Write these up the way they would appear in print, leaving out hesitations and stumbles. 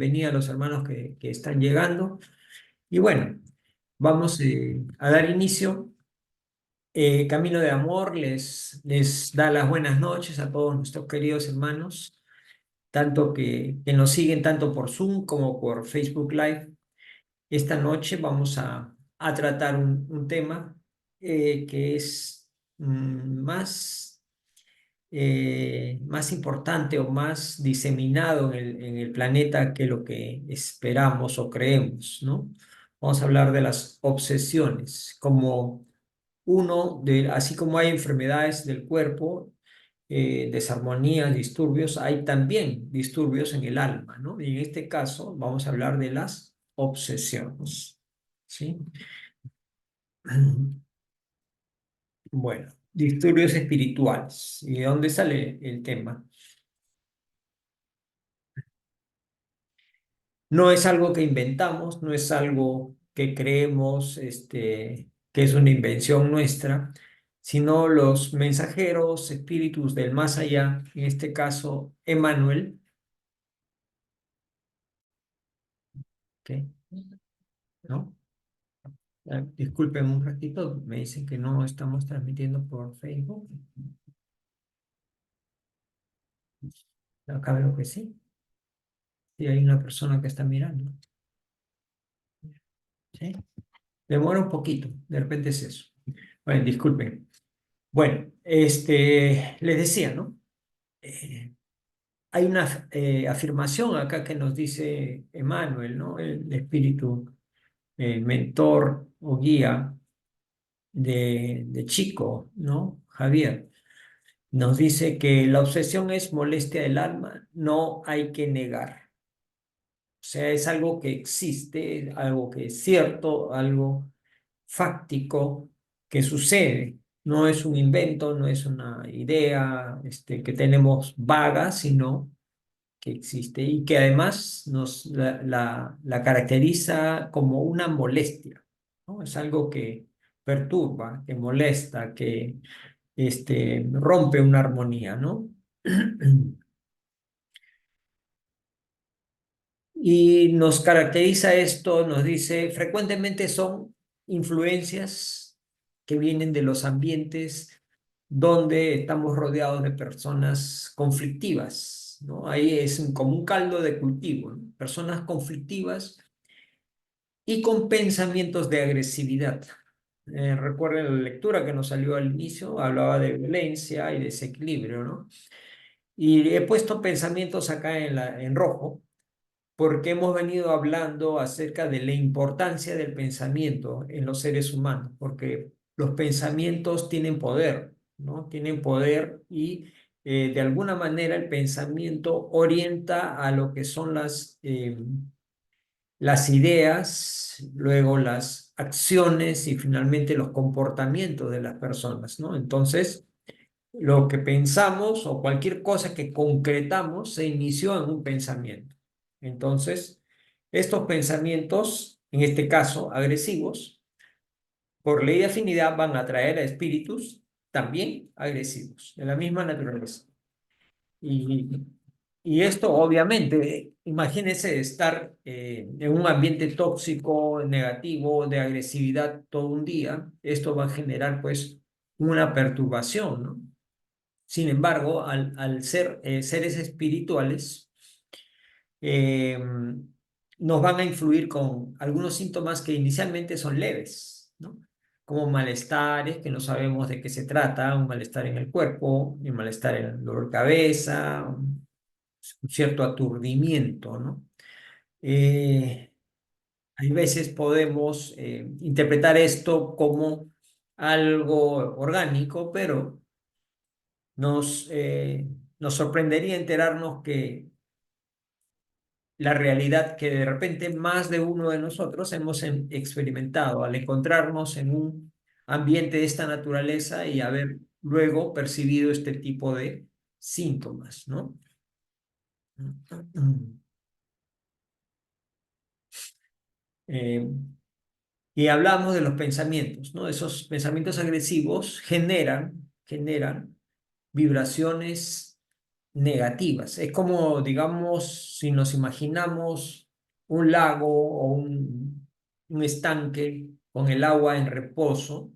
bienvenida a los hermanos que están llegando. Y bueno, vamos a dar inicio. Camino de Amor les da las buenas noches a todos nuestros queridos hermanos, tanto que nos siguen tanto por Zoom como por Facebook Live. Esta noche vamos a tratar un tema que es más importante o más diseminado en el planeta que lo que esperamos o creemos, ¿no? Vamos a hablar de las obsesiones, así como hay enfermedades del cuerpo, desarmonías, disturbios, hay también disturbios en el alma, ¿no? Y en este caso vamos a hablar de las obsesiones, ¿sí? Bueno, disturbios espirituales. ¿Y de dónde sale el tema? No es algo que inventamos, no es algo que creemos, que es una invención nuestra, sino los mensajeros, espíritus del más allá, en este caso, Emmanuel, ¿ok? ¿No? Disculpen un ratito, me dicen que no estamos transmitiendo por Facebook. Acá veo que sí. Sí, hay una persona que está mirando. ¿Sí? Demora un poquito, de repente es eso. Bueno, disculpen. Bueno, les decía, ¿no? Hay una afirmación acá que nos dice Emmanuel, ¿no? El espíritu mentor o guía de Chico, ¿no? Javier. Nos dice que la obsesión es molestia del alma, no hay que negar. O sea, es algo que existe, algo que es cierto, algo fáctico que sucede. No es un invento, no es una idea que tenemos vaga, sino que existe y que además la caracteriza como una molestia, ¿no? Es algo que perturba, que molesta, que rompe una armonía, ¿no? Y nos caracteriza esto, nos dice, frecuentemente son influencias que vienen de los ambientes donde estamos rodeados de personas conflictivas, ¿no? Ahí es como un caldo de cultivo, ¿no? Personas conflictivas y con pensamientos de agresividad. Recuerden la lectura que nos salió al inicio, hablaba de violencia y desequilibrio, ¿no? Y he puesto pensamientos acá en rojo porque hemos venido hablando acerca de la importancia del pensamiento en los seres humanos, porque los pensamientos tienen poder, ¿no? Tienen poder y de alguna manera el pensamiento orienta a lo que son las ideas, luego las acciones y finalmente los comportamientos de las personas, ¿no? Entonces, lo que pensamos o cualquier cosa que concretamos se inició en un pensamiento. Entonces, estos pensamientos, en este caso agresivos, por ley de afinidad van a atraer a espíritus también agresivos, de la misma naturaleza. Y, y esto obviamente, imagínense estar en un ambiente tóxico, negativo, de agresividad todo un día, esto va a generar pues una perturbación, ¿no? Sin embargo, al ser seres espirituales, eh, nos van a influir con algunos síntomas que inicialmente son leves, ¿no? Como malestares que no sabemos de qué se trata, un malestar en el cuerpo, un malestar en el dolor de cabeza, un cierto aturdimiento, ¿no? Eh, Hay veces podemos interpretar esto como algo orgánico, pero nos sorprendería enterarnos que la realidad que de repente más de uno de nosotros hemos experimentado al encontrarnos en un ambiente de esta naturaleza y haber luego percibido este tipo de síntomas, ¿no? Eh, y hablamos de los pensamientos, ¿no? Esos pensamientos agresivos generan vibraciones negativas. Es como, digamos, si nos imaginamos un lago o un estanque con el agua en reposo.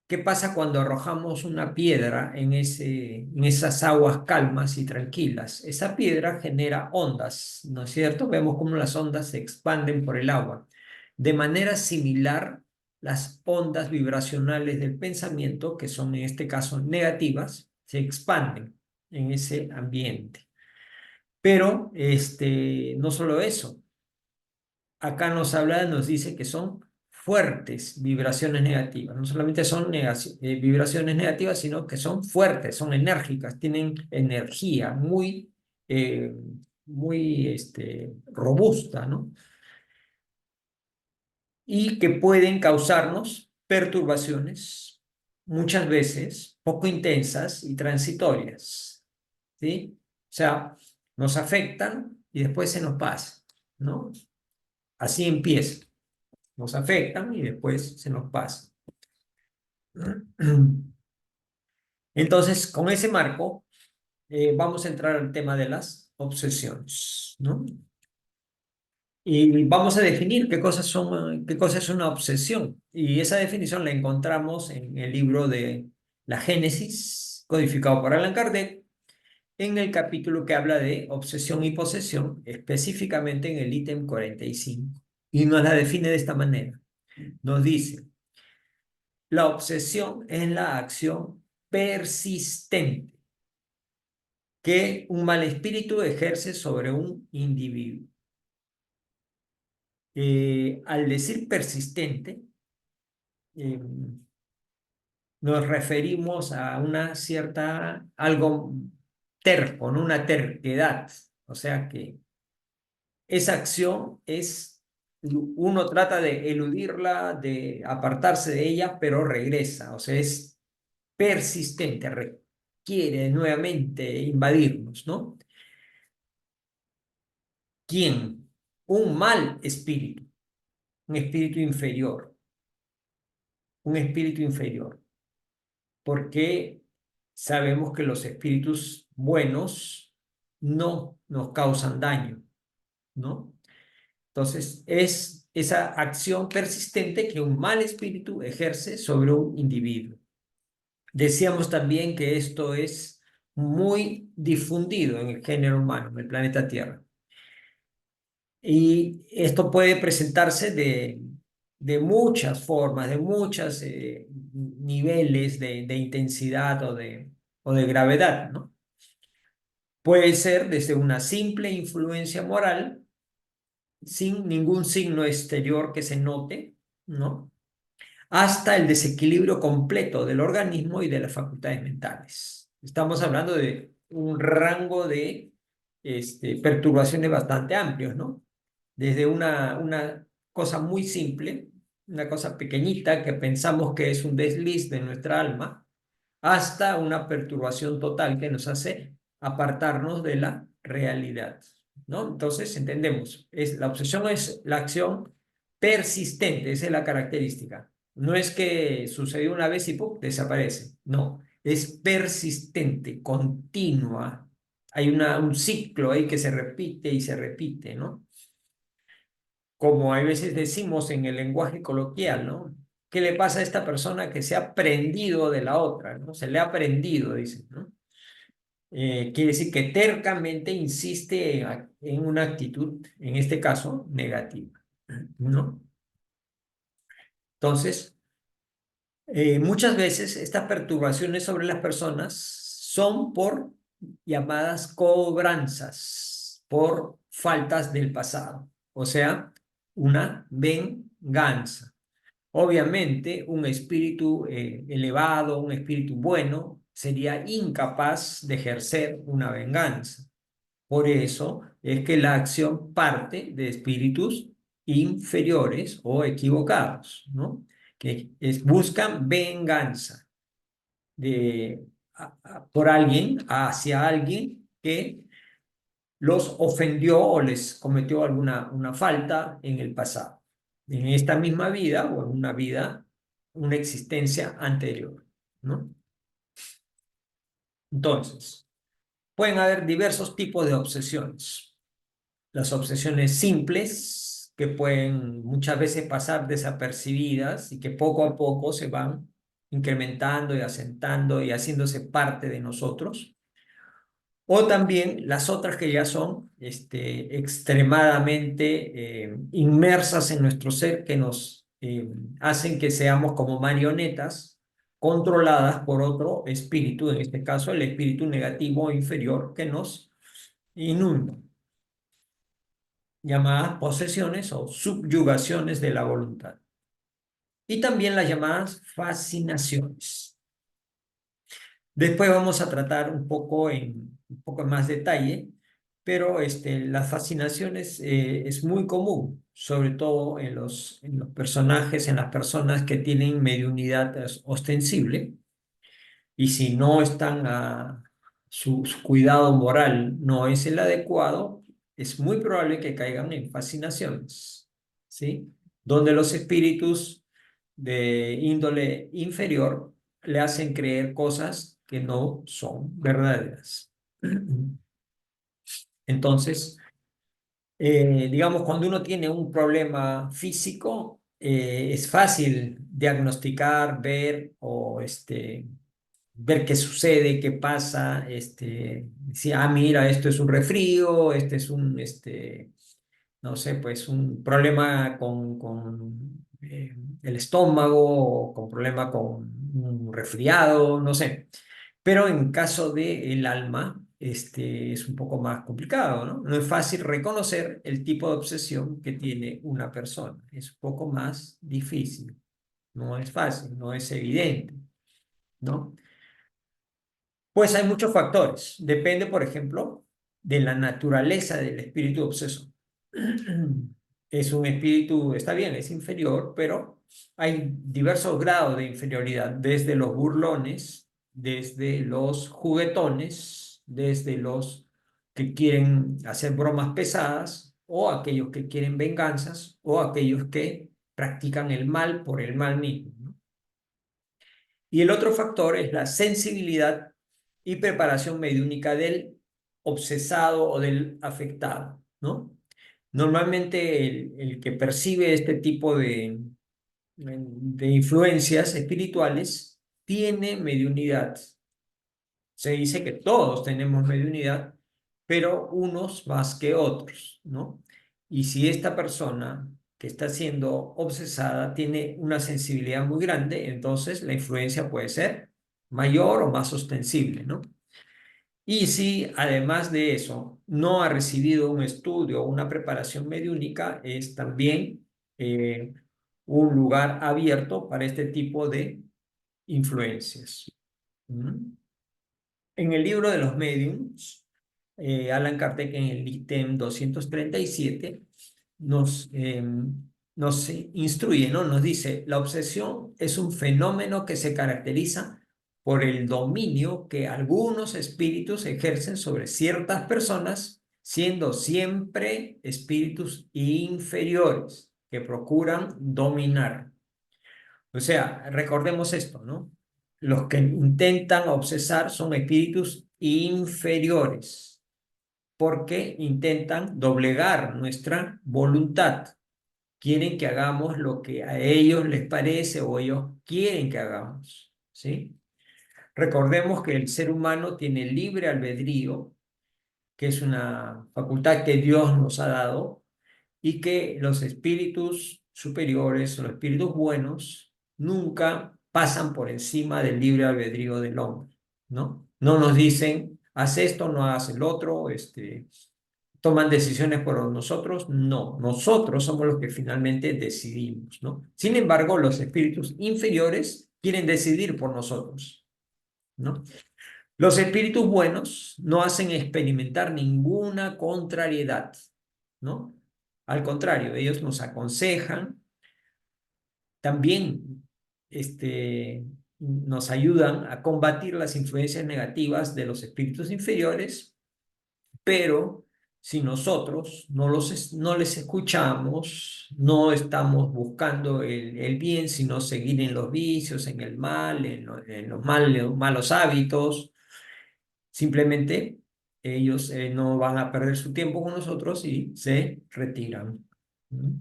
¿Qué pasa cuando arrojamos una piedra en esas aguas calmas y tranquilas? Esa piedra genera ondas, ¿no es cierto? Vemos cómo las ondas se expanden por el agua. De manera similar, las ondas vibracionales del pensamiento, que son en este caso negativas, se expanden en ese ambiente. Pero no solo eso, acá nos habla, nos dice que son fuertes vibraciones negativas. No solamente son vibraciones negativas, sino que son fuertes, son enérgicas, tienen energía eh, muy robusta, ¿no? Y que pueden causarnos perturbaciones, muchas veces poco intensas y transitorias, ¿sí? O sea, nos afectan y después se nos pasa, ¿no? Así empieza. Nos afectan y después se nos pasa. Entonces, con ese marco, vamos a entrar al tema de las obsesiones, ¿no? Y vamos a definir qué cosa es una obsesión. Y esa definición la encontramos en el libro de la Génesis, codificado por Allan Kardec, en el capítulo que habla de obsesión y posesión, específicamente en el ítem 45. Y nos la define de esta manera. Nos dice: la obsesión es la acción persistente que un mal espíritu ejerce sobre un individuo. Al decir persistente, eh, nos referimos a algo terco, ¿no? Una terquedad. O sea que esa acción uno trata de eludirla, de apartarse de ella, pero regresa. O sea, es persistente, quiere nuevamente invadirnos, ¿no? ¿Quién? Un mal espíritu, un espíritu inferior, un espíritu inferior, porque sabemos que los espíritus buenos no nos causan daño, ¿no? Entonces, es esa acción persistente que un mal espíritu ejerce sobre un individuo. Decíamos también que esto es muy difundido en el género humano, en el planeta Tierra. Y esto puede presentarse de muchas formas, de muchos niveles de intensidad o de gravedad, ¿no? Puede ser desde una simple influencia moral, sin ningún signo exterior que se note, ¿no? Hasta el desequilibrio completo del organismo y de las facultades mentales. Estamos hablando de un rango de perturbaciones bastante amplios, ¿no? Desde una cosa muy simple, una cosa pequeñita que pensamos que es un desliz de nuestra alma, hasta una perturbación total que nos hace apartarnos de la realidad, ¿no? Entonces, entendemos, la obsesión es la acción persistente, esa es la característica. No es que sucedió una vez y ¡pum!, desaparece. No, es persistente, continua. Hay un ciclo ahí que se repite y se repite, ¿no? Como a veces decimos en el lenguaje coloquial, ¿no? ¿Qué le pasa a esta persona que se ha prendido de la otra, ¿no? Se le ha prendido, dicen, ¿no? Quiere decir que tercamente insiste en una actitud, en este caso, negativa, ¿no? Entonces, muchas veces estas perturbaciones sobre las personas son por llamadas cobranzas, por faltas del pasado, o sea, una venganza. Obviamente, un espíritu elevado, un espíritu bueno, sería incapaz de ejercer una venganza. Por eso es que la acción parte de espíritus inferiores o equivocados, ¿no? Buscan venganza por alguien, hacia alguien que los ofendió o les cometió una falta en el pasado, en esta misma vida o en una vida, una existencia anterior, ¿no? Entonces, pueden haber diversos tipos de obsesiones. Las obsesiones simples, que pueden muchas veces pasar desapercibidas y que poco a poco se van incrementando y asentando y haciéndose parte de nosotros. O también las otras que ya son extremadamente inmersas en nuestro ser, que nos hacen que seamos como marionetas controladas por otro espíritu, en este caso el espíritu negativo o inferior que nos inunda, llamadas posesiones o subyugaciones de la voluntad. Y también las llamadas fascinaciones. Después vamos a tratar un poco en más detalle, pero las fascinaciones es muy común, sobre todo en los personajes, en las personas que tienen mediunidad ostensible, y si no están su cuidado moral no es el adecuado, es muy probable que caigan en fascinaciones, ¿sí? Donde los espíritus de índole inferior le hacen creer cosas que no son verdaderas. Entonces, digamos, cuando uno tiene un problema físico, es fácil diagnosticar, ver o ver qué sucede, qué pasa, si, mira, esto es un resfrío, este es no sé, pues un problema con el estómago, o con problema con un resfriado, no sé. Pero en caso del alma, es un poco más complicado, ¿no? No es fácil reconocer el tipo de obsesión que tiene una persona. Es un poco más difícil. No es fácil, no es evidente, ¿no? Pues hay muchos factores. Depende, por ejemplo, de la naturaleza del espíritu obseso. Es un espíritu, está bien, es inferior, pero hay diversos grados de inferioridad, desde los burlones, desde los juguetones, desde los que quieren hacer bromas pesadas, o aquellos que quieren venganzas, o aquellos que practican el mal por el mal mismo, ¿no? Y el otro factor es la sensibilidad y preparación mediúnica del obsesado o del afectado, ¿no? Normalmente el que percibe este tipo de influencias espirituales tiene mediunidad. Se dice que todos tenemos mediunidad, pero unos más que otros, ¿no? Y si esta persona que está siendo obsesada tiene una sensibilidad muy grande, entonces la influencia puede ser mayor o más ostensible, ¿no? Y si además de eso no ha recibido un estudio o una preparación mediúnica, es también eh, un lugar abierto para este tipo de influencias. ¿Mm? En el libro de los mediums, Alan Kardec en el ítem 237 nos instruye, ¿no? Nos dice, la obsesión es un fenómeno que se caracteriza por el dominio que algunos espíritus ejercen sobre ciertas personas, siendo siempre espíritus inferiores que procuran dominar. O sea, recordemos esto, ¿no? Los que intentan obsesar son espíritus inferiores porque intentan doblegar nuestra voluntad. Quieren que hagamos lo que a ellos les parece o ellos quieren que hagamos, ¿sí? Recordemos que el ser humano tiene libre albedrío, que es una facultad que Dios nos ha dado, y que los espíritus superiores o los espíritus buenos nunca pasan por encima del libre albedrío del hombre, ¿no? No nos dicen, haz esto, no hagas el otro, toman decisiones por nosotros, no, nosotros somos los que finalmente decidimos, ¿no? Sin embargo, los espíritus inferiores quieren decidir por nosotros, ¿no? Los espíritus buenos no hacen experimentar ninguna contrariedad, ¿no? Al contrario, ellos nos aconsejan, también nos ayudan a combatir las influencias negativas de los espíritus inferiores, pero si nosotros no les escuchamos, no estamos buscando el bien, sino seguir en los vicios, en el mal, en los malos hábitos, simplemente ellos no van a perder su tiempo con nosotros y se retiran. ¿Mm?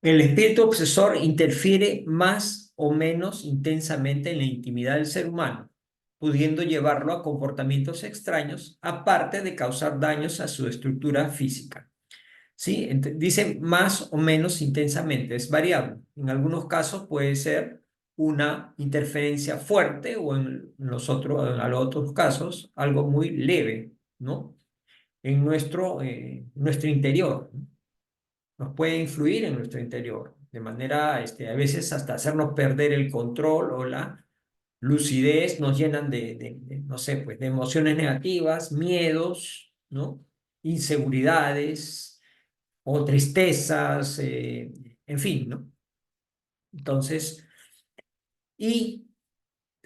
El espíritu obsesor interfiere más o menos intensamente en la intimidad del ser humano, pudiendo llevarlo a comportamientos extraños, aparte de causar daños a su estructura física. ¿Sí? Dice más o menos intensamente, es variable. En algunos casos puede ser una interferencia fuerte o en los otros casos algo muy leve, ¿no? En nuestro interior, ¿no? Nos puede influir en nuestro interior, de manera, a veces hasta hacernos perder el control o la lucidez, nos llenan no sé, pues de emociones negativas, miedos, ¿no? Inseguridades o tristezas, en fin, ¿no? Entonces, y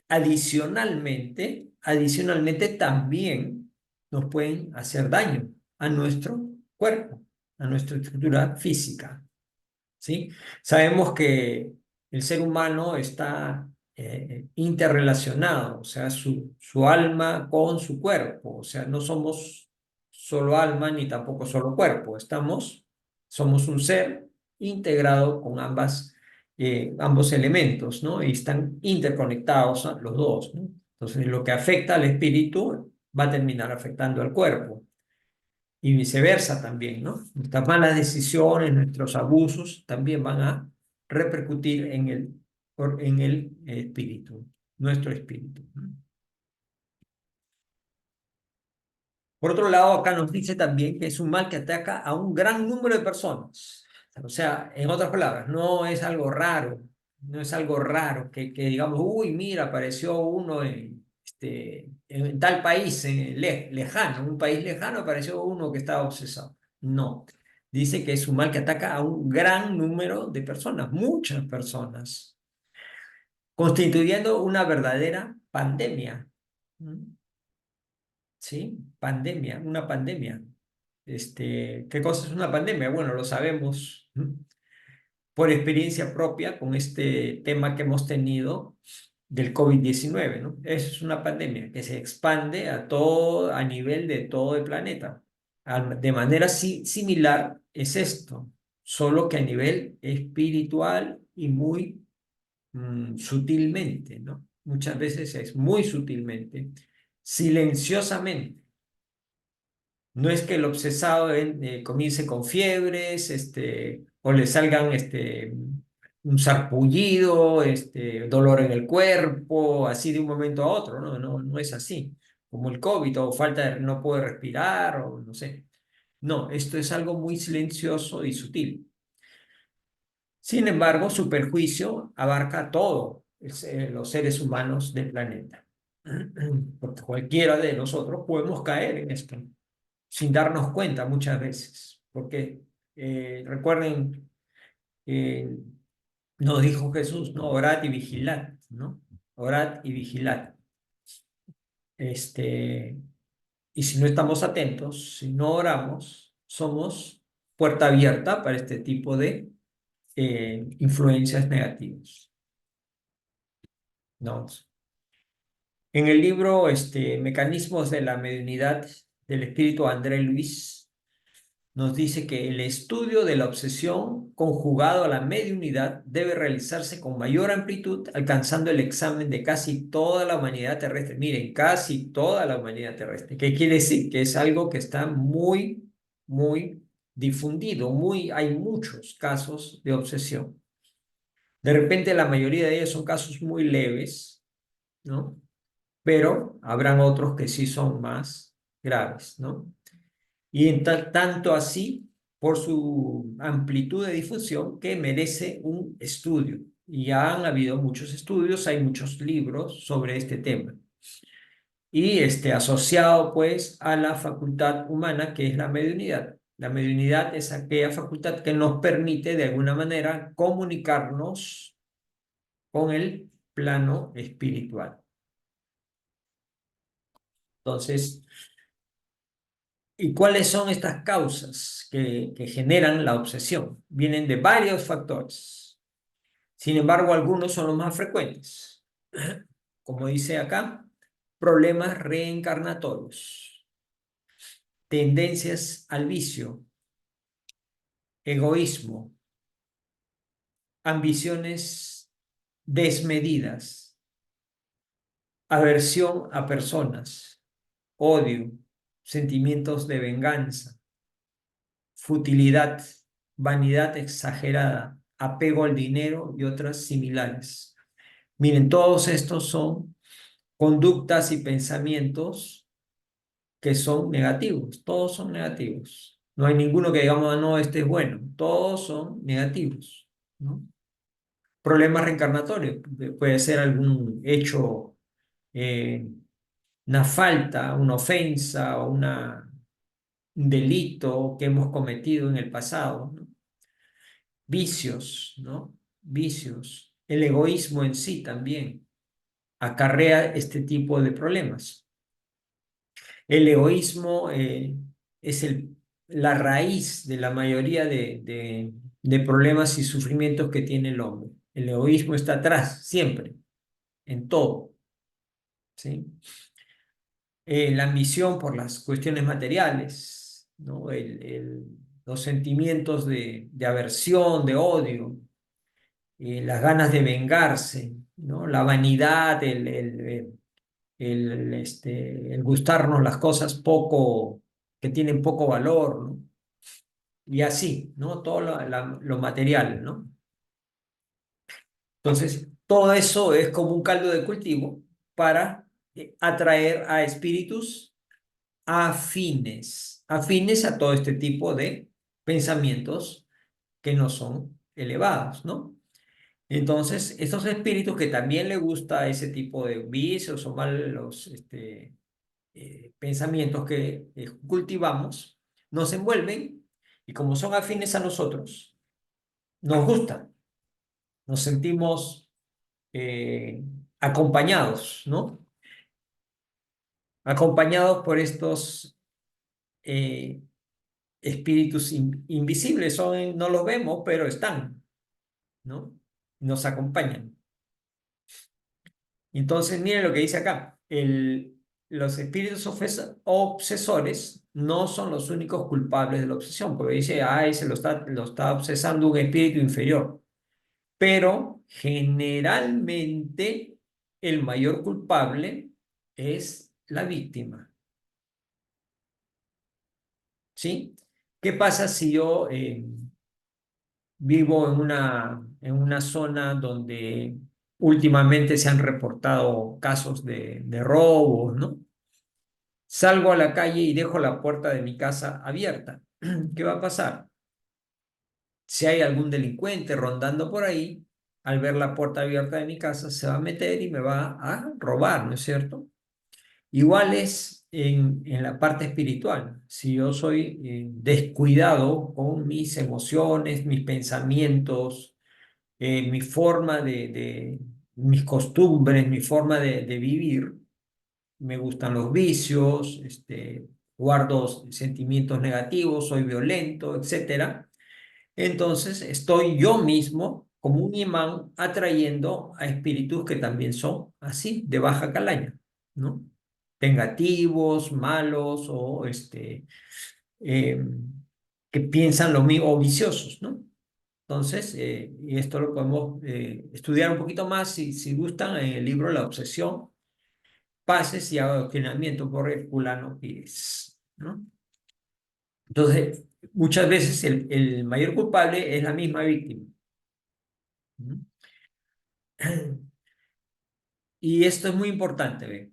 adicionalmente también nos pueden hacer daño a nuestro cuerpo, a nuestra estructura física. ¿Sí? Sabemos que el ser humano está interrelacionado, o sea, su alma con su cuerpo, o sea, no somos solo alma ni tampoco solo cuerpo, somos un ser integrado con ambos elementos, ¿no? Y están interconectados los dos, ¿no? Entonces, lo que afecta al espíritu va a terminar afectando al cuerpo y viceversa también, ¿no? Nuestras malas decisiones, nuestros abusos también van a repercutir en el espíritu, nuestro espíritu, ¿no? Por otro lado, acá nos dice también que es un mal que ataca a un gran número de personas. O sea, en otras palabras, no es algo raro, no es algo raro que digamos, uy, mira, apareció uno en tal país lejano, en un país lejano apareció uno que estaba obsesado. No, dice que es un mal que ataca a un gran número de personas, muchas personas, constituyendo una verdadera pandemia. ¿Mm? ¿Sí? Pandemia, una pandemia. ¿Qué cosa es una pandemia? Bueno, lo sabemos, ¿no? Por experiencia propia con este tema que hemos tenido del COVID-19, ¿no? Eso es una pandemia que se expande a nivel de todo el planeta. De manera similar es esto, solo que a nivel espiritual y muy sutilmente, ¿no? Muchas veces es muy sutilmente, silenciosamente. No es que el obsesado comience con fiebres, o le salgan un sarpullido, dolor en el cuerpo, así de un momento a otro. No, no, no es así. Como el COVID, o no puede respirar, o no sé. No, esto es algo muy silencioso y sutil. Sin embargo, su perjuicio abarca a todos los seres humanos del planeta. Porque cualquiera de nosotros podemos caer en esto sin darnos cuenta muchas veces, porque recuerden, eh, nos dijo Jesús, ¿no? Orad y vigilad, ¿no? Orad y vigilad. Este, y si no estamos atentos, si no oramos, somos puerta abierta para este tipo de influencias negativas, ¿no? En el libro Mecanismos de la Mediunidad del Espíritu André Luis, nos dice que el estudio de la obsesión conjugado a la mediunidad debe realizarse con mayor amplitud, alcanzando el examen de casi toda la humanidad terrestre. Miren, casi toda la humanidad terrestre. ¿Qué quiere decir? Que es algo que está muy, muy difundido, hay muchos casos de obsesión. De repente la mayoría de ellos son casos muy leves, ¿no? Pero habrán otros que sí son más graves, ¿no? Y tanto así por su amplitud de difusión que merece un estudio. Y ya han habido muchos estudios, hay muchos libros sobre este tema. Y asociado pues a la facultad humana que es la mediunidad. La mediunidad es aquella facultad que nos permite de alguna manera comunicarnos con el plano espiritual. Entonces, ¿y cuáles son estas causas que generan la obsesión? Vienen de varios factores. Sin embargo, algunos son los más frecuentes. Como dice acá, problemas reencarnatorios, tendencias al vicio, egoísmo, ambiciones desmedidas, aversión a personas, odio, sentimientos de venganza, futilidad, vanidad exagerada, apego al dinero y otras similares. Miren, todos estos son conductas y pensamientos que son negativos, todos son negativos. No hay ninguno que digamos, "Ah, no, este es bueno", todos son negativos, ¿no? Problemas reencarnatorios, puede ser algún hecho, eh, una falta, una ofensa o un delito que hemos cometido en el pasado, ¿no? Vicios, ¿no? Vicios. El egoísmo en sí también acarrea este tipo de problemas. El egoísmo es la raíz de la mayoría de problemas y sufrimientos que tiene el hombre. El egoísmo está atrás, siempre, en todo, ¿sí? La ambición por las cuestiones materiales, ¿no? Los sentimientos de aversión, de odio, las ganas de vengarse, ¿no? La vanidad, el gustarnos las cosas poco, que tienen poco valor, ¿no? Y así, ¿no? Todo lo material, ¿no? Entonces, todo eso es como un caldo de cultivo para atraer a espíritus afines a todo este tipo de pensamientos que no son elevados, ¿no? Entonces, estos espíritus que también le gusta ese tipo de vicios o malos pensamientos que cultivamos, nos envuelven y como son afines a nosotros, nos gustan, nos sentimos eh, acompañados, ¿no? Acompañados por estos eh, espíritus invisibles, no los vemos, pero están, ¿no? Nos acompañan. Entonces, miren lo que dice acá. Los espíritus obsesores no son los únicos culpables de la obsesión, porque dice, ay, lo está obsesando un espíritu inferior. Pero generalmente el mayor culpable es la víctima, ¿sí? ¿Qué pasa si yo vivo en una zona donde últimamente se han reportado casos de robos, ¿no? Salgo a la calle y dejo la puerta de mi casa abierta. ¿Qué va a pasar? Si hay algún delincuente rondando por ahí, al ver la puerta abierta de mi casa, se va a meter y me va a robar, ¿no es cierto? Igual es en la parte espiritual. Si yo soy descuidado con mis emociones, mis pensamientos, mi forma mis costumbres, mi forma de vivir, me gustan los vicios, guardo sentimientos negativos, soy violento, etcétera. Entonces estoy yo mismo como un imán atrayendo a espíritus que también son así, de baja calaña, ¿no? Vengativos, malos o eh, que piensan lo mismo o viciosos, ¿no? Entonces, y esto lo podemos estudiar un poquito más si gustan en el libro La Obsesión, Pases y Adoctrinamiento por Herculano Pires, ¿no? Entonces, muchas veces el mayor culpable es la misma víctima. ¿No? Y esto es muy importante, ¿ve?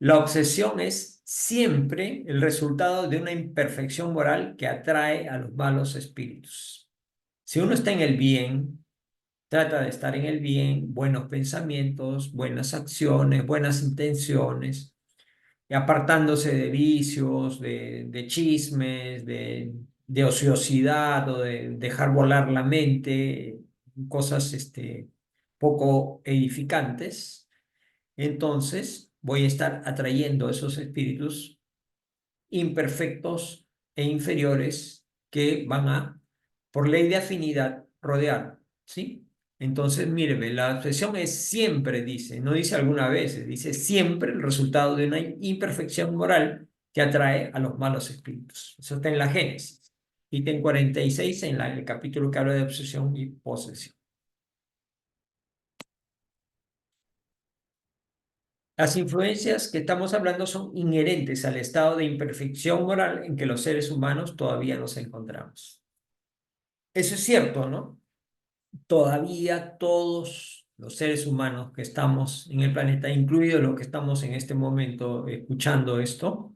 La obsesión es siempre el resultado de una imperfección moral que atrae a los malos espíritus. Si uno está en el bien, trata de estar en el bien, buenos pensamientos, buenas acciones, buenas intenciones, y apartándose de vicios, de chismes, de ociosidad o de dejar volar la mente, cosas poco edificantes, entonces voy a estar atrayendo esos espíritus imperfectos e inferiores que van a, por ley de afinidad, rodear, ¿sí? Entonces, mire, ve, la obsesión es siempre, dice, no dice algunas veces, dice siempre el resultado de una imperfección moral que atrae a los malos espíritus. Eso está en la Génesis. Ítem 46 en el capítulo que habla de obsesión y posesión. Las influencias que estamos hablando son inherentes al estado de imperfección moral en que los seres humanos todavía nos encontramos. Eso es cierto, ¿no? Todavía todos los seres humanos que estamos en el planeta, incluidos los que estamos en este momento escuchando esto,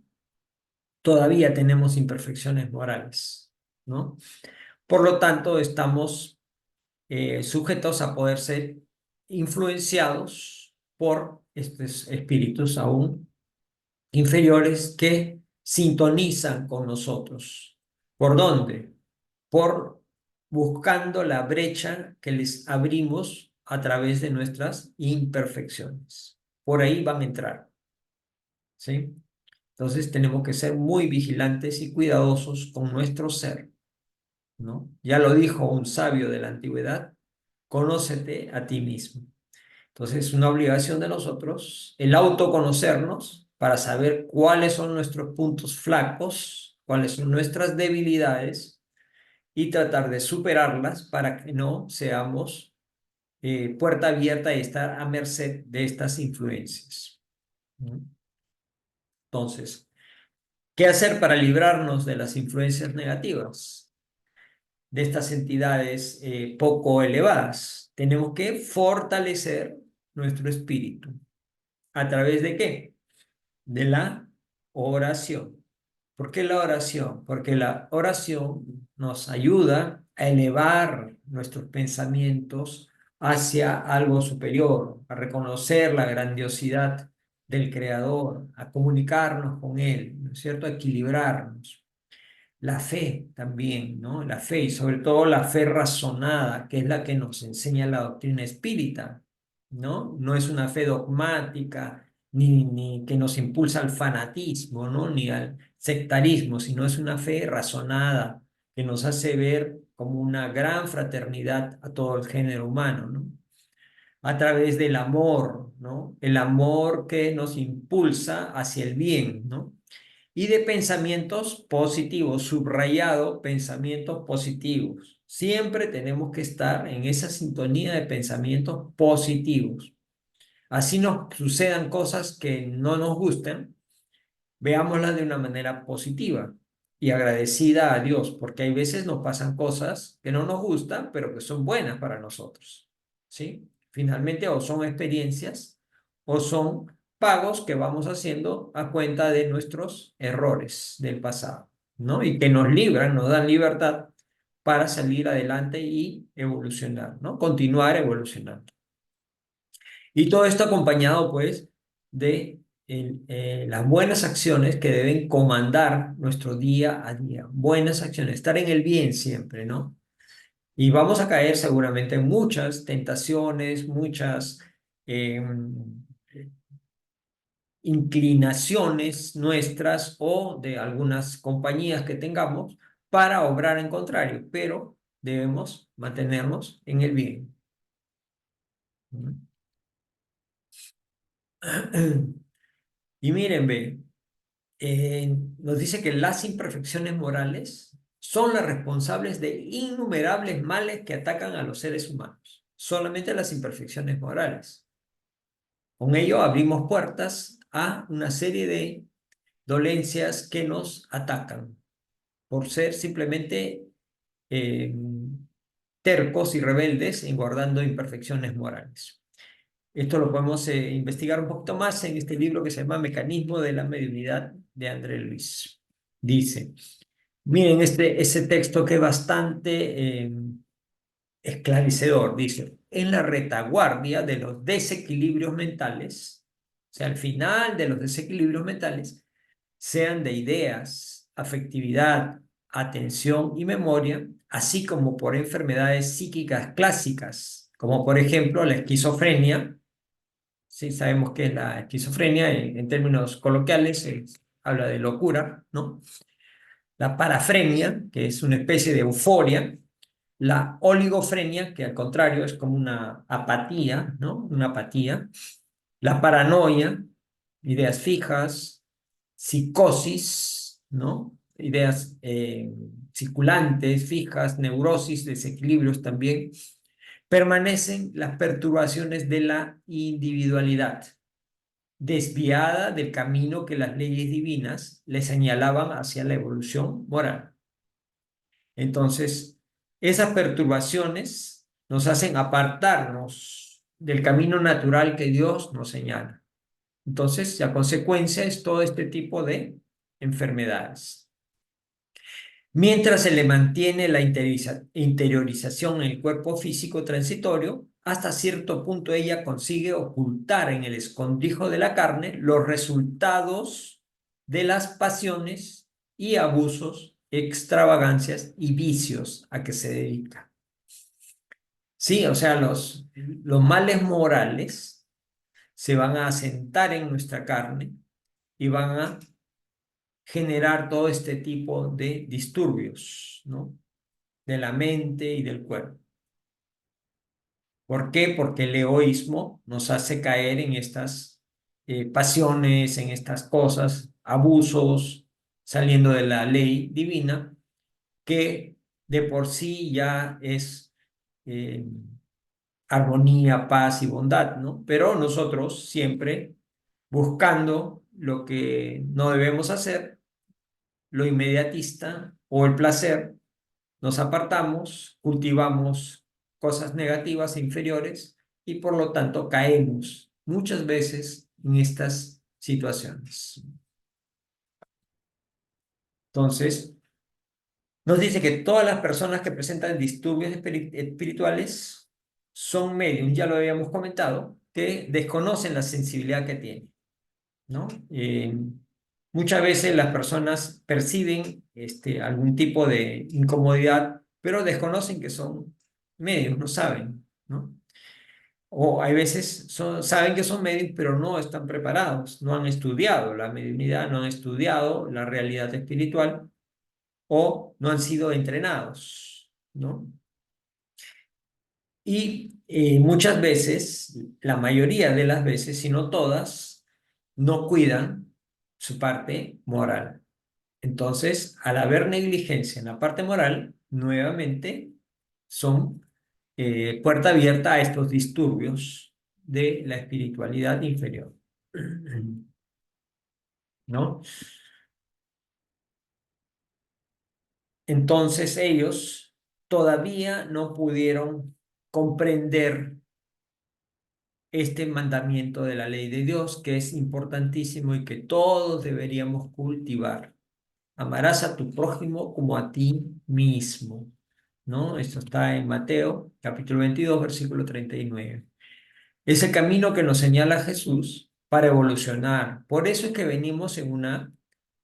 todavía tenemos imperfecciones morales, ¿no? Por lo tanto, estamos sujetos a poder ser influenciados por estos espíritus aún inferiores que sintonizan con nosotros. ¿Por dónde? Por buscando la brecha que les abrimos a través de nuestras imperfecciones. Por ahí van a entrar, ¿sí? Entonces tenemos que ser muy vigilantes y cuidadosos con nuestro ser, ¿no? Ya lo dijo un sabio de la antigüedad, conócete a ti mismo. Entonces es una obligación de nosotros el autoconocernos para saber cuáles son nuestros puntos flacos, cuáles son nuestras debilidades y tratar de superarlas para que no seamos puerta abierta y estar a merced de estas influencias. ¿No? Entonces, ¿qué hacer para librarnos de las influencias negativas, de estas entidades poco elevadas? Tenemos que fortalecer nuestro espíritu. ¿A través de qué? De la oración. ¿Por qué la oración? Porque la oración nos ayuda a elevar nuestros pensamientos hacia algo superior, a reconocer la grandiosidad del Creador, a comunicarnos con Él, ¿no es cierto? A equilibrarnos. La fe también, ¿no? La fe y sobre todo la fe razonada, que es la que nos enseña la doctrina espírita, ¿no? No es una fe dogmática ni que nos impulsa al fanatismo, ¿no? Ni al sectarismo, sino es una fe razonada que nos hace ver como una gran fraternidad a todo el género humano, ¿no? A través del amor, ¿no? El amor que nos impulsa hacia el bien, ¿no? Y de pensamientos positivos, subrayado pensamientos positivos. Siempre tenemos que estar en esa sintonía de pensamientos positivos. Así nos sucedan cosas que no nos gustan, veámoslas de una manera positiva y agradecida a Dios, porque hay veces nos pasan cosas que no nos gustan, pero que son buenas para nosotros, ¿sí? Finalmente, o son experiencias o son pagos que vamos haciendo a cuenta de nuestros errores del pasado, ¿no? Y que nos libran, nos dan libertad para salir adelante y evolucionar, ¿no? Continuar evolucionando. Y todo esto acompañado, pues, de las buenas acciones que deben comandar nuestro día a día. Buenas acciones, estar en el bien siempre, ¿no? Y vamos a caer seguramente en muchas tentaciones, muchas eh, inclinaciones nuestras o de algunas compañías que tengamos para obrar en contrario, pero debemos mantenernos en el bien. Y miren, ve, nos dice que las imperfecciones morales son las responsables de innumerables males que atacan a los seres humanos. Solamente las imperfecciones morales. Con ello abrimos puertas a una serie de dolencias que nos atacan por ser simplemente eh, tercos y rebeldes en guardando imperfecciones morales. Esto lo podemos investigar un poquito más en este libro que se llama Mecanismo de la Mediunidad de André Luis. Dice, miren ese texto que es bastante esclarecedor. Dice, en la retaguardia de los desequilibrios mentales, o sea, al final de los desequilibrios mentales, sean de ideas, afectividad, atención y memoria, así como por enfermedades psíquicas clásicas, como por ejemplo la esquizofrenia. Sí, sabemos que es la esquizofrenia, en términos coloquiales, habla de locura, ¿no? La parafrenia, que es una especie de euforia, la oligofrenia, que al contrario es como una apatía, ¿no? Una apatía, la paranoia, ideas fijas, psicosis, ¿no? Ideas circulantes, fijas, neurosis, desequilibrios también. Permanecen las perturbaciones de la individualidad, desviada del camino que las leyes divinas le señalaban hacia la evolución moral. Entonces, esas perturbaciones nos hacen apartarnos del camino natural que Dios nos señala. Entonces, la consecuencia es todo este tipo de enfermedades. Mientras se le mantiene la interiorización en el cuerpo físico transitorio, hasta cierto punto ella consigue ocultar en el escondrijo de la carne los resultados de las pasiones y abusos, extravagancias y vicios a que se dedica. Sí, o sea, los males morales se van a asentar en nuestra carne y van a generar todo este tipo de disturbios, ¿no? De la mente y del cuerpo. ¿Por qué? Porque el egoísmo nos hace caer en estas pasiones, en estas cosas, abusos, saliendo de la ley divina, que de por sí ya es eh, armonía, paz y bondad, ¿no? Pero nosotros siempre buscando lo que no debemos hacer, lo inmediatista o el placer, nos apartamos, cultivamos cosas negativas e inferiores y por lo tanto caemos muchas veces en estas situaciones. Entonces, nos dice que todas las personas que presentan disturbios espirituales son medium, ya lo habíamos comentado, que desconocen la sensibilidad que tienen, ¿no? Muchas veces las personas perciben algún tipo de incomodidad, pero desconocen que son medios, no saben, ¿no? O hay veces saben que son medios, pero no están preparados, no han estudiado la mediunidad, no han estudiado la realidad espiritual o no han sido entrenados, ¿no? Y muchas veces, la mayoría de las veces, si no todas, no cuidan su parte moral. Entonces, al haber negligencia en la parte moral, nuevamente son puerta abierta a estos disturbios de la espiritualidad inferior. ¿No? Entonces ellos todavía no pudieron comprender este mandamiento de la ley de Dios, que es importantísimo y que todos deberíamos cultivar. Amarás a tu prójimo como a ti mismo, ¿no? Esto está en Mateo, capítulo 22, versículo 39. Es el camino que nos señala Jesús para evolucionar. Por eso es que venimos en una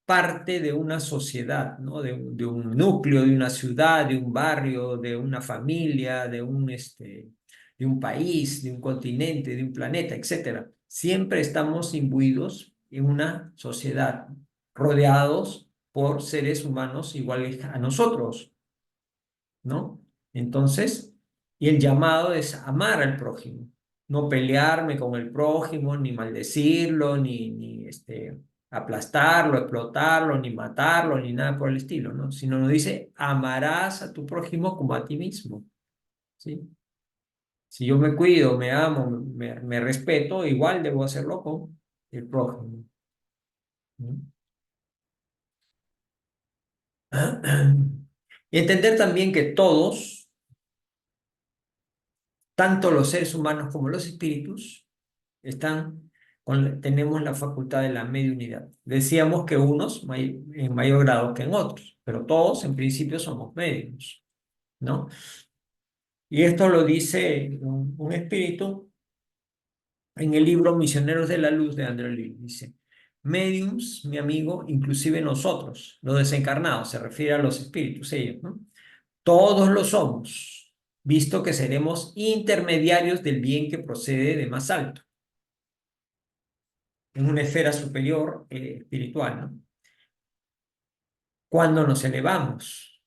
parte de una sociedad, ¿no? De un núcleo, de una ciudad, de un barrio, de una familia, de un país, de un continente, de un planeta, etcétera. Siempre estamos imbuidos en una sociedad, rodeados por seres humanos iguales a nosotros, ¿no? Entonces, y el llamado es amar al prójimo, no pelearme con el prójimo, ni maldecirlo, ni aplastarlo, explotarlo, ni matarlo, ni nada por el estilo, ¿no? Sino nos dice, amarás a tu prójimo como a ti mismo, ¿sí? Si yo me cuido, me amo, me respeto, igual debo hacerlo con el prójimo, ¿no? Y entender también que todos, tanto los seres humanos como los espíritus, tenemos la facultad de la mediunidad. Decíamos que unos en mayor grado que en otros, pero todos en principio somos médiums, ¿no? Y esto lo dice un espíritu en el libro Misioneros de la Luz de André Lee. Dice, mediums, mi amigo, inclusive nosotros, los desencarnados, se refiere a los espíritus, ellos, ¿no? Todos lo somos, visto que seremos intermediarios del bien que procede de más alto, en una esfera superior espiritual, ¿no? Cuando nos elevamos.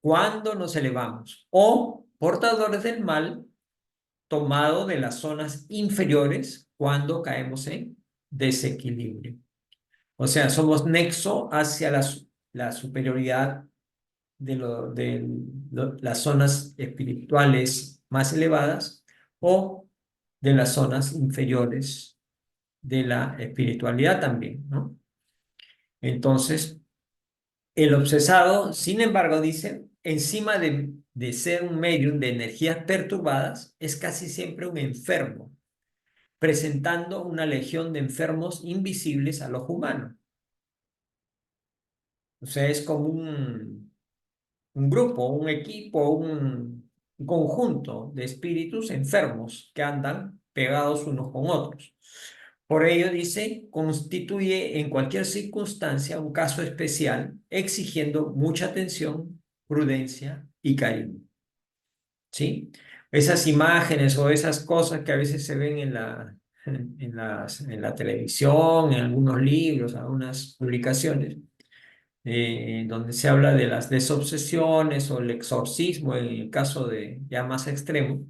cuando nos elevamos, o portadores del mal tomado de las zonas inferiores cuando caemos en desequilibrio. O sea, somos nexo hacia la superioridad de las zonas espirituales más elevadas o de las zonas inferiores de la espiritualidad también, ¿no? Entonces, el obsesado, sin embargo, dice, encima de ser un medium de energías perturbadas, es casi siempre un enfermo, presentando una legión de enfermos invisibles al ojo humano. O sea, es como un grupo, un equipo, un conjunto de espíritus enfermos que andan pegados unos con otros. Por ello, dice, constituye en cualquier circunstancia un caso especial, exigiendo mucha atención, prudencia y cariño. ¿Sí? Esas imágenes o esas cosas que a veces se ven en la televisión, en algunos libros, algunas publicaciones, donde se habla de las desobsesiones o el exorcismo, en el caso de ya más extremo,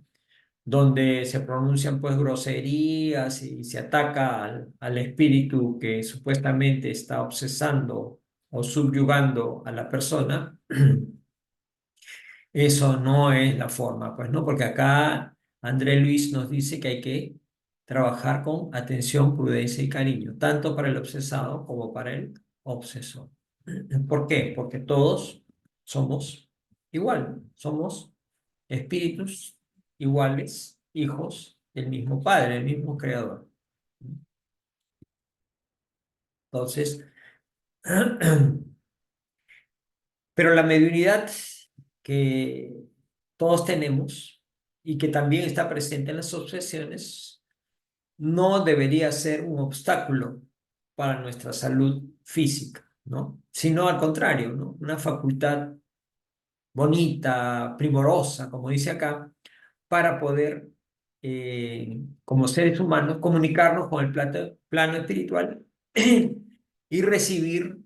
donde se pronuncian pues groserías y se ataca al espíritu que supuestamente está obsesando o subyugando a la persona. Eso no es la forma, pues no, porque acá André Luis nos dice que hay que trabajar con atención, prudencia y cariño, tanto para el obsesado como para el obsesor. ¿Por qué? Porque todos somos igual, somos espíritus iguales, hijos del mismo Padre, del mismo Creador. Entonces, pero la mediunidad que todos tenemos y que también está presente en las obsesiones no debería ser un obstáculo para nuestra salud física, ¿no? Sino al contrario, ¿no? Una facultad bonita, primorosa, como dice acá, para poder, como seres humanos, comunicarnos con el plano espiritual y recibir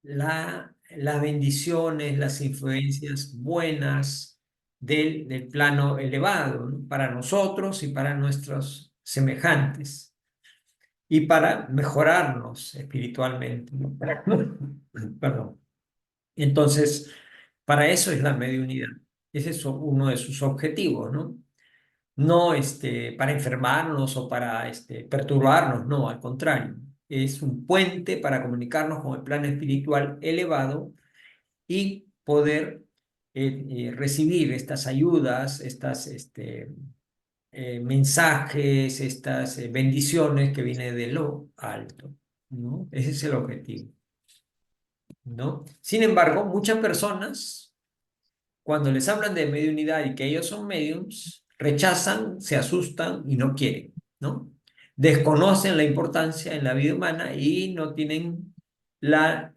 las bendiciones, las influencias buenas del plano elevado, ¿no? Para nosotros y para nuestros semejantes y para mejorarnos espiritualmente, ¿no? Perdón. Entonces, para eso es la mediunidad. Ese es uno de sus objetivos, ¿no? No para enfermarnos o para perturbarnos, no, al contrario. Es un puente para comunicarnos con el plano espiritual elevado y poder recibir estas ayudas, estas mensajes, estas bendiciones que vienen de lo alto, ¿no? Ese es el objetivo, ¿no? Sin embargo, muchas personas, cuando les hablan de mediunidad y que ellos son mediums, rechazan, se asustan y no quieren, ¿no? Desconocen la importancia en la vida humana y no tienen la,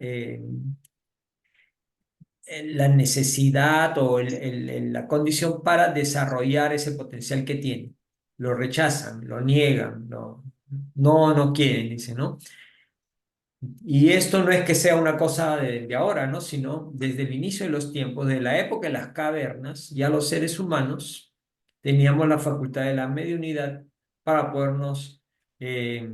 la necesidad o la condición para desarrollar ese potencial que tienen. Lo rechazan, lo niegan, no quieren, dice, ¿no? Y esto no es que sea una cosa de ahora, ¿no? Sino desde el inicio de los tiempos, de la época de las cavernas, ya los seres humanos teníamos la facultad de la mediunidad para podernos eh,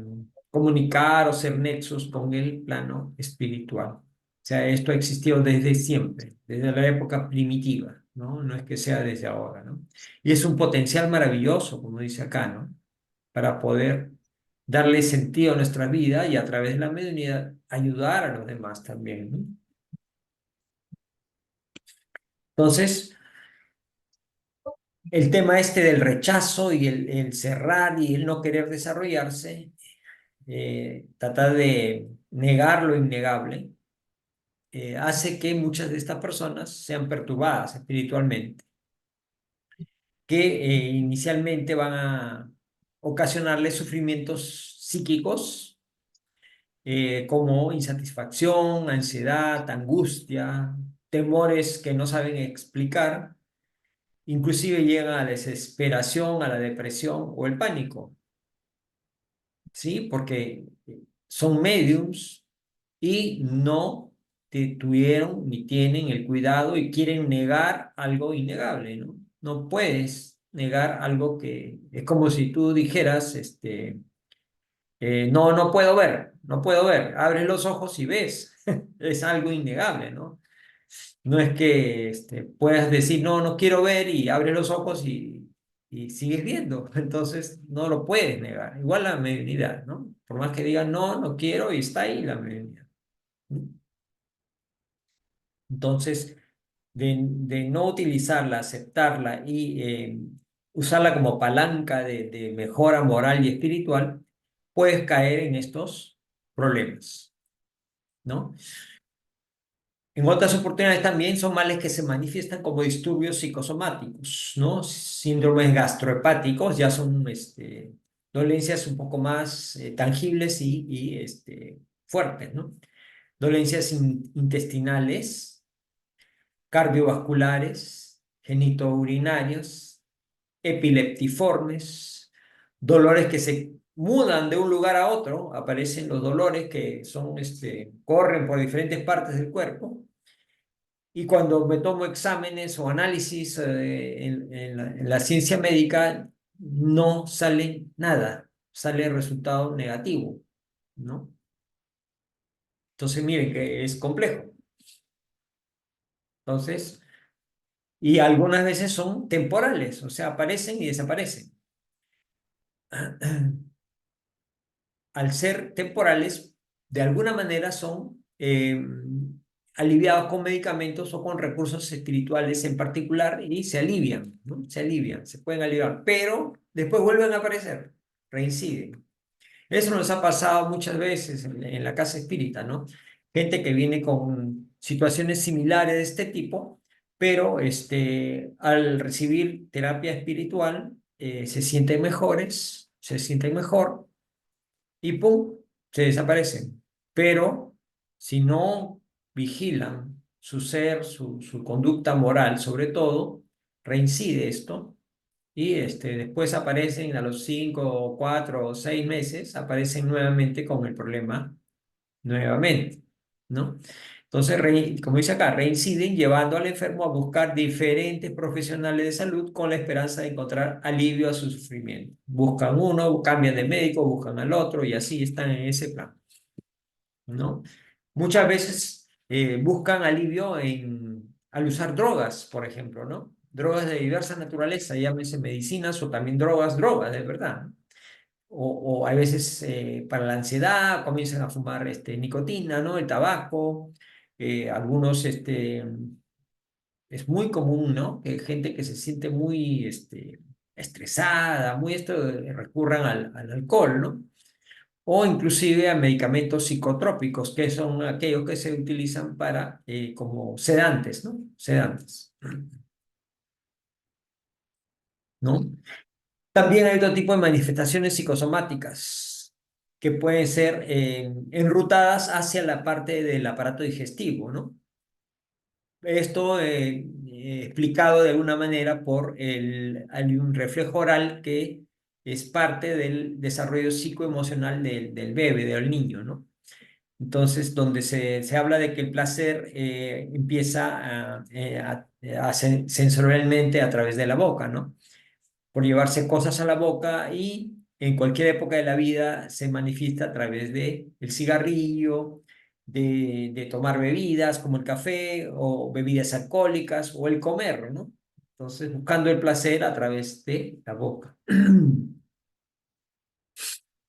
comunicar o ser nexos con el plano espiritual. O sea, esto ha existido desde siempre, desde la época primitiva, ¿no? No es que sea desde ahora, ¿no? Y es un potencial maravilloso, como dice acá, ¿no? Para poder darle sentido a nuestra vida y a través de la mediunidad ayudar a los demás también, ¿no? Entonces, el tema del rechazo y el cerrar y el no querer desarrollarse, tratar de negar lo innegable, hace que muchas de estas personas sean perturbadas espiritualmente, que inicialmente van a ocasionarles sufrimientos psíquicos como insatisfacción, ansiedad, angustia, temores que no saben explicar, inclusive llegan a la desesperación, a la depresión o el pánico, ¿sí? Porque son mediums y no tuvieron ni tienen el cuidado y quieren negar algo innegable, ¿no? No puedes negar algo que es como si tú dijeras, no, no puedo ver, no puedo ver. Abres los ojos y ves. Es algo innegable, ¿no? No es que puedas decir, no, no quiero ver y abres los ojos y sigues viendo. Entonces, no lo puedes negar. Igual la mediunidad, ¿no? Por más que digan, no, no quiero, y está ahí la mediunidad. ¿No? Entonces, de no utilizarla, aceptarla y usarla como palanca de mejora moral y espiritual, puedes caer en estos problemas, ¿no? En otras oportunidades también son males que se manifiestan como disturbios psicosomáticos, ¿no? Síndromes gastrohepáticos ya son dolencias un poco más tangibles y fuertes, ¿no? Dolencias intestinales, cardiovasculares, genitourinarios, epileptiformes, dolores que se mudan de un lugar a otro, aparecen los dolores que son, corren por diferentes partes del cuerpo. Y cuando me tomo exámenes o análisis en la ciencia médica, no sale nada, sale resultado negativo, ¿no? Entonces, miren que es complejo. Entonces, y algunas veces son temporales, o sea, aparecen y desaparecen. Al ser temporales, de alguna manera son aliviados con medicamentos o con recursos espirituales en particular y se alivian, ¿no? Se alivian, se pueden aliviar, pero después vuelven a aparecer, reinciden. Eso nos ha pasado muchas veces en la casa espírita, ¿no? Gente que viene con situaciones similares de este tipo, pero al recibir terapia espiritual se sienten mejores, se sienten mejor y ¡pum! Se desaparecen. Pero si no vigilan su ser, su conducta moral, sobre todo, reincide esto y después aparecen a los 5 o 4 o 6 meses, aparecen nuevamente con el problema nuevamente, ¿no? Entonces, como dice acá, reinciden llevando al enfermo a buscar diferentes profesionales de salud con la esperanza de encontrar alivio a su sufrimiento. Buscan uno, cambian de médico, buscan al otro y así están en ese plan, ¿no? Muchas veces buscan alivio al usar drogas, por ejemplo, ¿no? Drogas de diversa naturaleza, llámese medicinas o también drogas, de verdad, ¿no? O hay veces para la ansiedad comienzan a fumar nicotina, ¿no? El tabaco, algunos, es muy común, ¿no? Que gente que se siente muy estresada, muy recurran al alcohol, ¿no? O inclusive a medicamentos psicotrópicos, que son aquellos que se utilizan para como sedantes, ¿no? Sedantes, ¿no? También hay otro tipo de manifestaciones psicosomáticas que pueden ser enrutadas hacia la parte del aparato digestivo, ¿no? Esto explicado de alguna manera hay un reflejo oral que es parte del desarrollo psicoemocional del bebé, del niño, ¿no? Entonces, donde se habla de que el placer empieza sensorialmente a través de la boca, ¿no? Por llevarse cosas a la boca y en cualquier época de la vida se manifiesta a través de el cigarrillo, de tomar bebidas como el café o bebidas alcohólicas o el comer, ¿no? Entonces, buscando el placer a través de la boca.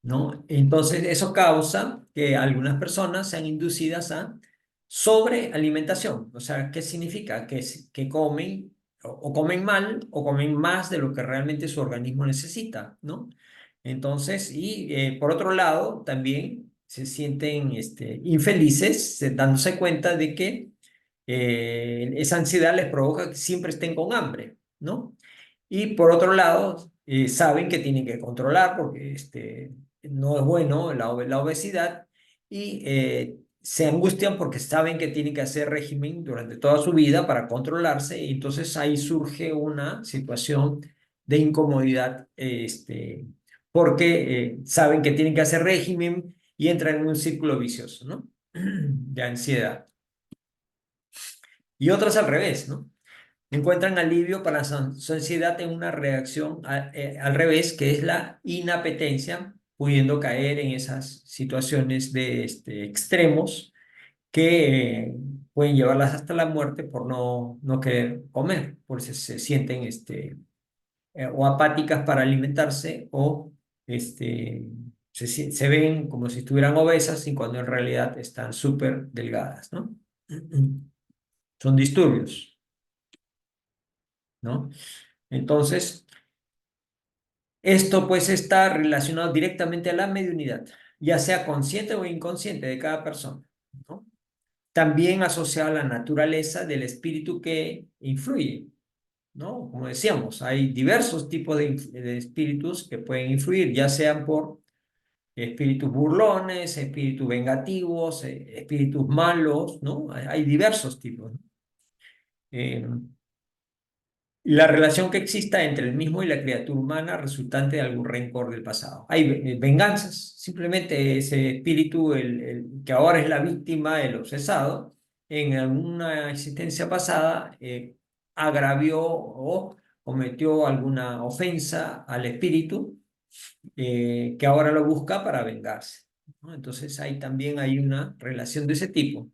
¿No? Entonces, eso causa que algunas personas sean inducidas a sobrealimentación. O sea, ¿qué significa? Que comen o comen mal o comen más de lo que realmente su organismo necesita, ¿no? Entonces, y por otro lado, también se sienten infelices dándose cuenta de que esa ansiedad les provoca que siempre estén con hambre, ¿no? Y por otro lado, saben que tienen que controlar porque no es bueno la obesidad y se angustian porque saben que tienen que hacer régimen durante toda su vida para controlarse y entonces ahí surge una situación de incomodidad porque saben que tienen que hacer régimen y entran en un círculo vicioso, ¿no? De ansiedad. Y otras al revés, ¿no? Encuentran alivio para su ansiedad en una reacción al revés, que es la inapetencia, pudiendo caer en esas situaciones de extremos que pueden llevarlas hasta la muerte por no querer comer, por si se sienten o apáticas para alimentarse o se ven como si estuvieran obesas y cuando en realidad están súper delgadas, ¿no? Son disturbios, ¿no? Entonces, esto pues está relacionado directamente a la mediunidad, ya sea consciente o inconsciente de cada persona, ¿no? También asociado a la naturaleza del espíritu que influye, ¿no? Como decíamos, hay diversos tipos de espíritus que pueden influir, ya sean por espíritus burlones, espíritus vengativos, espíritus malos, ¿no? Hay diversos tipos, ¿no? Eh, la relación que exista entre el mismo y la criatura humana resultante de algún rencor del pasado. Hay venganzas, simplemente ese espíritu, el que ahora es la víctima, el obsesado, en alguna existencia pasada agravió o cometió alguna ofensa al espíritu que ahora lo busca para vengarse, ¿no? Entonces ahí también hay una relación de ese tipo.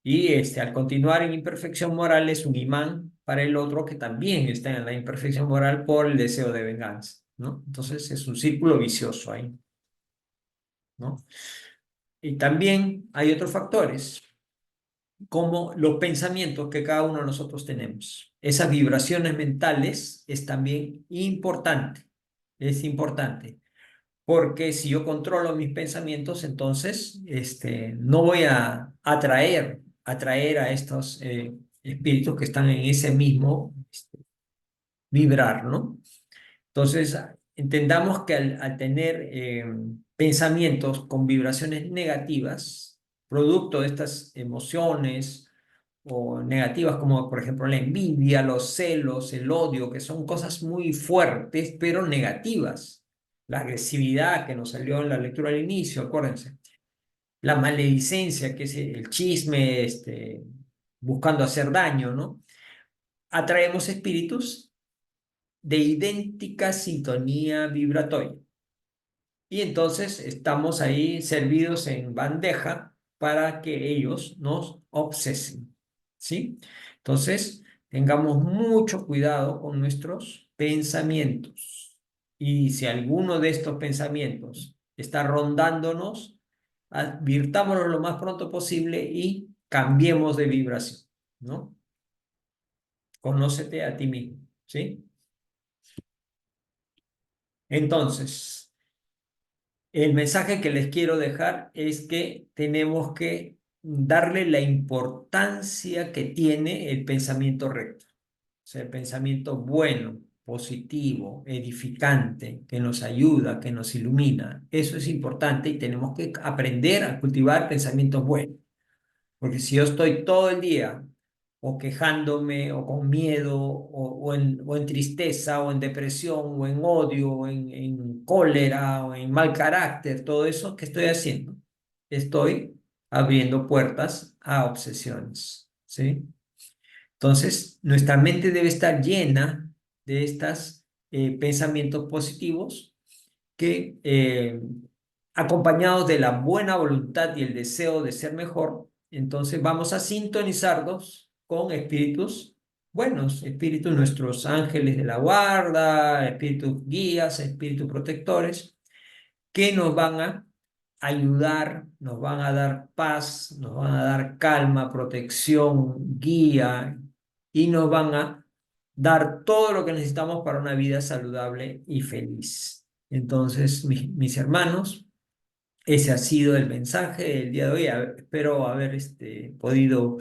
Y al continuar en imperfección moral es un imán para el otro que también está en la imperfección moral por el deseo de venganza, ¿no? Entonces es un círculo vicioso ahí, ¿no? Y también hay otros factores, como los pensamientos que cada uno de nosotros tenemos. Esas vibraciones mentales es también importante, es importante. Porque si yo controlo mis pensamientos, entonces no voy a atraer a estos espíritus que están en ese mismo vibrar, ¿no? Entonces, entendamos que al tener pensamientos con vibraciones negativas, producto de estas emociones o negativas como por ejemplo la envidia, los celos, el odio, que son cosas muy fuertes pero negativas. La agresividad que nos salió en la lectura al inicio, acuérdense. La maledicencia, que es el chisme, buscando hacer daño, ¿no? Atraemos espíritus de idéntica sintonía vibratoria. Y entonces estamos ahí servidos en bandeja para que ellos nos obsesen, ¿sí? Entonces, tengamos mucho cuidado con nuestros pensamientos. Y si alguno de estos pensamientos está rondándonos, advirtámoslo lo más pronto posible y cambiemos de vibración, ¿no? Conócete a ti mismo, ¿sí? Entonces, el mensaje que les quiero dejar es que tenemos que darle la importancia que tiene el pensamiento recto, o sea, el pensamiento bueno, positivo, edificante, que nos ayuda, que nos ilumina. Eso es importante y tenemos que aprender a cultivar pensamientos buenos. Porque si yo estoy todo el día o quejándome o con miedo o en tristeza o en depresión o en odio o en cólera o en mal carácter, todo eso, ¿qué estoy haciendo? Estoy abriendo puertas a obsesiones, ¿sí? Entonces, nuestra mente debe estar llena de estos pensamientos positivos que, acompañados de la buena voluntad y el deseo de ser mejor, entonces vamos a sintonizarnos con espíritus buenos, espíritus nuestros ángeles de la guarda, espíritus guías, espíritus protectores, que nos van a ayudar, nos van a dar paz, nos van a dar calma, protección, guía y nos van a dar todo lo que necesitamos para una vida saludable y feliz. Entonces, mis hermanos, ese ha sido el mensaje del día de hoy. Espero haber podido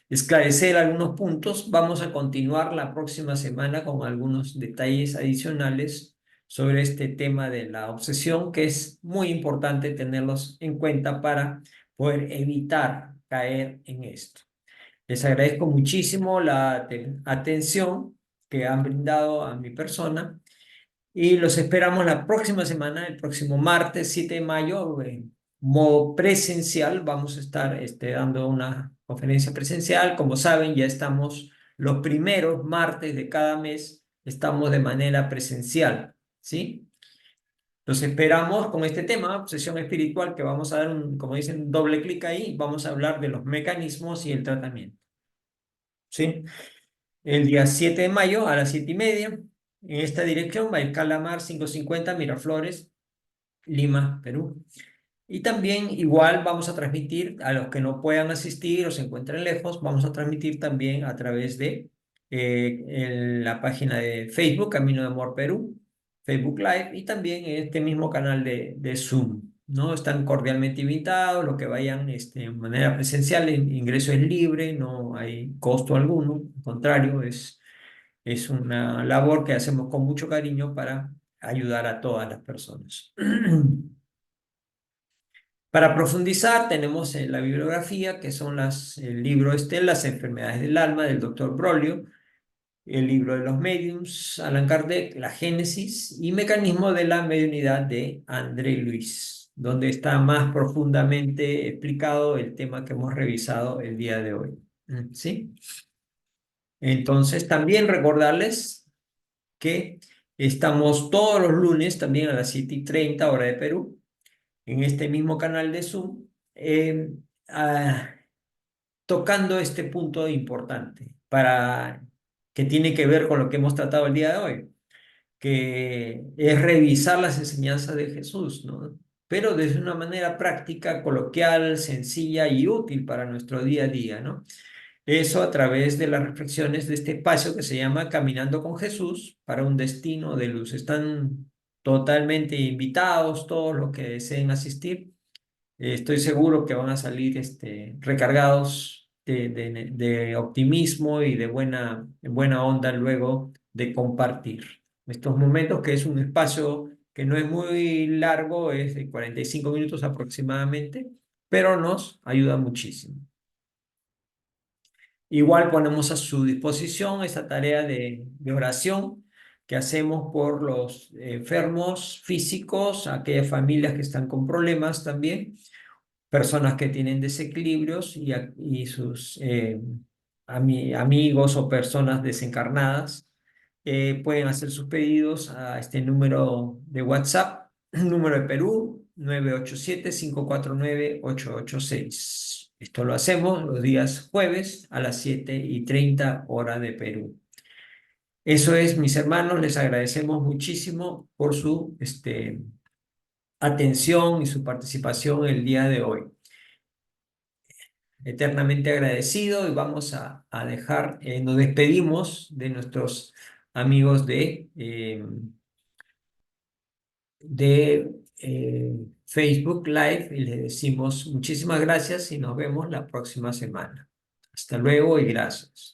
esclarecer algunos puntos. Vamos a continuar la próxima semana con algunos detalles adicionales sobre este tema de la obsesión, que es muy importante tenerlos en cuenta para poder evitar caer en esto. Les agradezco muchísimo la atención que han brindado a mi persona y los esperamos la próxima semana, el próximo martes 7 de mayo, en modo presencial. Vamos a estar dando una conferencia presencial. Como saben, ya estamos los primeros martes de cada mes, estamos de manera presencial, ¿sí? Los esperamos con este tema, obsesión espiritual, que vamos a dar un, como dicen, doble clic ahí, vamos a hablar de los mecanismos y el tratamiento, ¿sí? El día 7 de mayo a las 7:30, en esta dirección, Baikal Lamar 550 Miraflores, Lima, Perú. Y también igual vamos a transmitir a los que no puedan asistir o se encuentren lejos, vamos a transmitir también a través de la página de Facebook, Camino de Amor Perú, Facebook Live y también en este mismo canal de Zoom, ¿no? Están cordialmente invitados, los que vayan de manera presencial, el ingreso es libre, no hay costo alguno, al contrario, es una labor que hacemos con mucho cariño para ayudar a todas las personas. Para profundizar, tenemos la bibliografía, que son el libro Las enfermedades del alma, del doctor Brolio, el libro de los mediums, Allan Kardec, la Génesis y mecanismo de la mediunidad de André Luis, donde está más profundamente explicado el tema que hemos revisado el día de hoy. ¿Sí? Entonces, también recordarles que estamos todos los lunes, también a las 7:30 hora de Perú, en este mismo canal de Zoom, ah, tocando este punto importante que tiene que ver con lo que hemos tratado el día de hoy, que es revisar las enseñanzas de Jesús, ¿no? Pero desde una manera práctica, coloquial, sencilla y útil para nuestro día a día, ¿no? Eso a través de las reflexiones de este espacio que se llama Caminando con Jesús para un destino de luz. Están totalmente invitados todos los que deseen asistir. Estoy seguro que van a salir recargados de optimismo y de buena onda luego de compartir estos momentos, que es un espacio que no es muy largo, es de 45 minutos aproximadamente, pero nos ayuda muchísimo. Igual ponemos a su disposición esta tarea de oración que hacemos por los enfermos físicos, aquellas familias que están con problemas también, personas que tienen desequilibrios y sus amigos o personas desencarnadas pueden hacer sus pedidos a este número de WhatsApp, número de Perú, 987-549-886. Esto lo hacemos los días jueves a las 7:30 hora de Perú. Eso es, mis hermanos, les agradecemos muchísimo por su atención y su participación el día de hoy. Eternamente agradecido y vamos a dejar, nos despedimos de nuestros amigos de Facebook Live y les decimos muchísimas gracias y nos vemos la próxima semana. Hasta luego y gracias.